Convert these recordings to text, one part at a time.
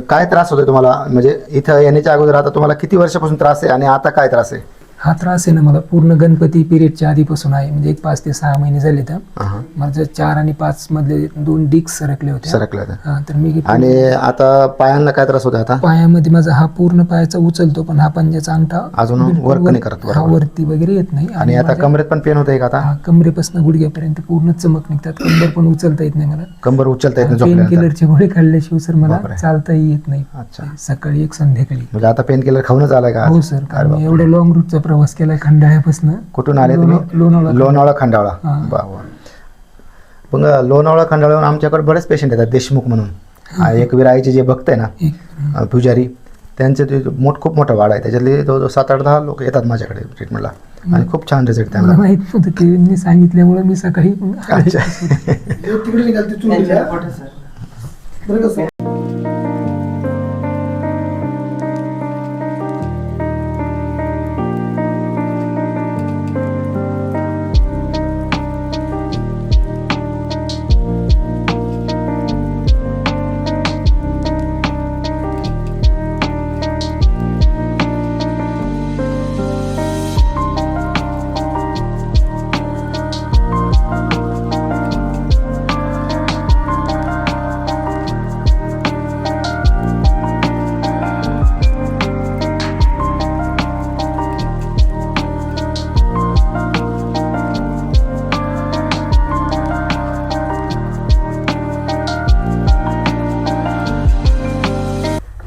काय त्रास होतोय तुम्हाला, म्हणजे इथं येण्याच्या अगोदर आता तुम्हाला किती वर्षापासून त्रास आहे आणि आता काय त्रास आहे? हा त्रास आहे ना मला पूर्ण गणपती पिरियडच्या आधीपासून आहे, म्हणजे एक 5 ते 6 महिने झाले. तर माझं 4 आणि 5 मधले 2 डिस्क सरकले होते. तर मी आणि आता पायांना काय त्रास होता? आता पायामध्ये माझा हा पूर्ण पायाचा उचलतो, पण हा पंजाचा अंगठा अजून वर्क नाही करत, हा वरती वगैरे येत नाही. आणि आता कमरेत पण पेन होतंय का? आता कमरेपासून गुडघ्यापर्यंत पूर्ण चमक निघतात. कंबर पण उचलता येत नाही मला. कंबर उचलता येत नाही पेन किलरचे गोळे खाल्ल्याशिवाय सर मला चालताही येत नाही. सकाळी एक संध्याकाळी. म्हणजे आता पेन किलर खाऊनच आलाय का? हो सर, कारण मी एवढं लॉंग रूटचा प्रवास केला खंडाळ्यापासून. कुठून आले तुम्ही? लोणावळा खंडाळा. मग लोणावळा खंडाळ्याहून आमच्याकडे बरेच पेशंट येतात, देशमुख म्हणून एक विराईचे जे भक्त आहे ना पुजारी, त्यांचे ते खूप मोठा वाडा आहे, त्याच्यातले जवळजवळ 7-8-10 लोक येतात माझ्याकडे ट्रीटमेंटला आणि खूप छान रिझल्ट त्यांना. माहित नव्हतं की मी सांगितल्यामुळे मी सकाळी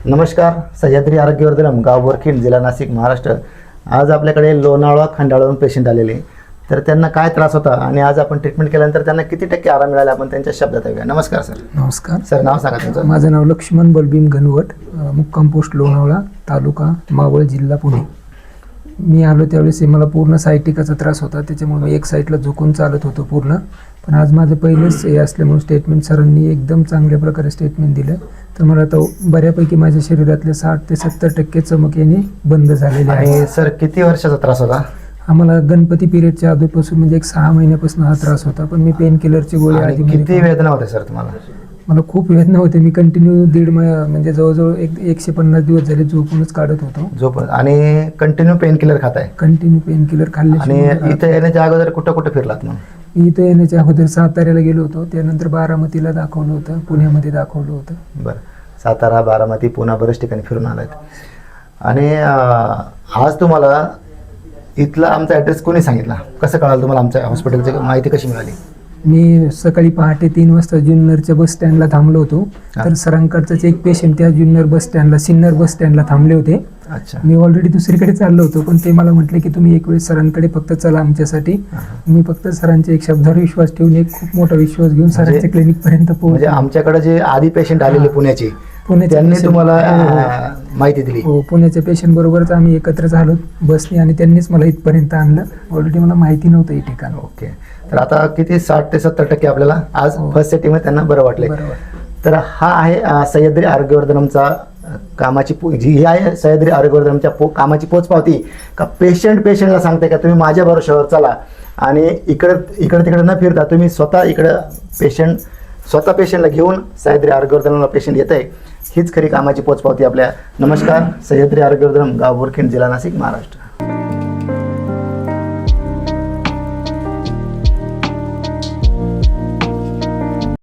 नमस्कार, सह्याद्री आरोग्यवर्धनम, गाव बोरखिंड, जिल्हा नाशिक, महाराष्ट्र. आज आपल्याकडे लोणावळा खंडाळावरून पेशंट आलेले, तर त्यांना काय त्रास होता आणि आज आपण ट्रीटमेंट केल्यानंतर त्यांना किती टक्के आराम मिळाला आपण त्यांच्या शब्दात ऐकूया. नमस्कार सर. नमस्कार सर, नाव सांगा तुमचं. माझं नाव लक्ष्मण बलभीम घनवट, मुक्काम पोस्ट लोणावळा, तालुका मावळ, जिल्हा पुणे. मी आलो त्यावेळेस मला पूर्ण सायटिकाचा त्रास होता, त्याच्यामुळे मी एक साईडला झुकून चालत होतो पूर्ण. पण आज माझं पहिलंच हे असल्यामुळे स्टेटमेंट सरांनी एकदम चांगल्या प्रकारे स्टेटमेंट दिलं, तर मला आता बऱ्यापैकी माझ्या शरीरातले 60 ते 70% चमक येणे बंद झालेले आहे. आणि सर, किती वर्षाचा त्रास होता? आम्हाला गणपती पिरियडच्या आधीपासून म्हणजे एक 6 महिन्यापासून हा त्रास होता, पण मी पेन किलरचे गोळे आधी. किती वेदना होते सर तुम्हाला? मला खूप वेदना होते. मी कंटिन्यू म्हणजे जवळजवळ 150 दिवस झाले झोपूनच काढत होतो. आणि कंटिन्यू पेन किलर खाताय? कंटिन्यू पेन किलर खाल्ले. आणि इथे येण्याच्या अगोदर कुठं कुठं फिरलात मग? मी इथं येण्याच्या अगोदर साताऱ्याला गेलो होतो, त्यानंतर बारामतीला दाखवलं होतं, पुण्यामध्ये दाखवलं होतं. बरं, सातारा, बारामती, पुणे बरेच ठिकाणी फिरून आलात. आणि आज तुम्हाला इथला आमचा ॲड्रेस कोणी सांगितला? कसं कळालं तुम्हाला आमच्या हॉस्पिटलची माहिती कशी मिळाली? मी सकाळी पहाटे 3 वाजता जुन्नरच्या बस स्टँडला थांबलो होतो, तर सरांकडचाच एक पेशंट त्या जुन्नर बस स्टँडला, सिन्नर बस स्टँडला थांबले होते. अच्छा. मी ऑलरेडी दुसरीकडे चाललो होतो, पण ते मला म्हटले की तुम्ही एक वेळेस सरांकडे फक्त चला आमच्यासाठी. मी फक्त सरांच्या एक शब्दावर विश्वास ठेवून, एक खूप मोठा विश्वास घेऊन सरांच्या क्लिनिक पर्यंत पोहोचलो. म्हणजे आमच्याकडे जे आधी पेशंट आलेले पुण्याचे, त्यांनी तुम्हाला माहिती दिली? हो, पुण्याच्या पेशंट बरोबरच आम्ही एकत्र झालो बसने, आणि त्यांनीच मला इथपर्यंत आणलं. ऑलरेडी मला माहिती नव्हतं हे ठिकाण. ओके. तर आता किती 60 ते 70% आपल्याला आज फर्स्ट सेटिंगमध्ये त्यांना बरं वाटले. तर हा आहे सह्याद्री आरोग्यवर्धनमचा कामाची ही आहे सह्याद्री आरोग्यवर्धनमच्या कामाची पोचपावती. का पेशंटला सांगते का तुम्ही माझ्या भरोश्यावर चला, आणि इकडं तिकडे न फिरता तुम्ही स्वतः इकडं पेशंटला घेऊन सह्याद्री आरोग्यवर्धनमला पेशंट येत आहे. हीच खरी कामाची पोचपावती आपल्या. नमस्कार, सह्याद्री आरोग्यवर्धनम, गाव बोरखिंड, जिल्हा नाशिक, महाराष्ट्र.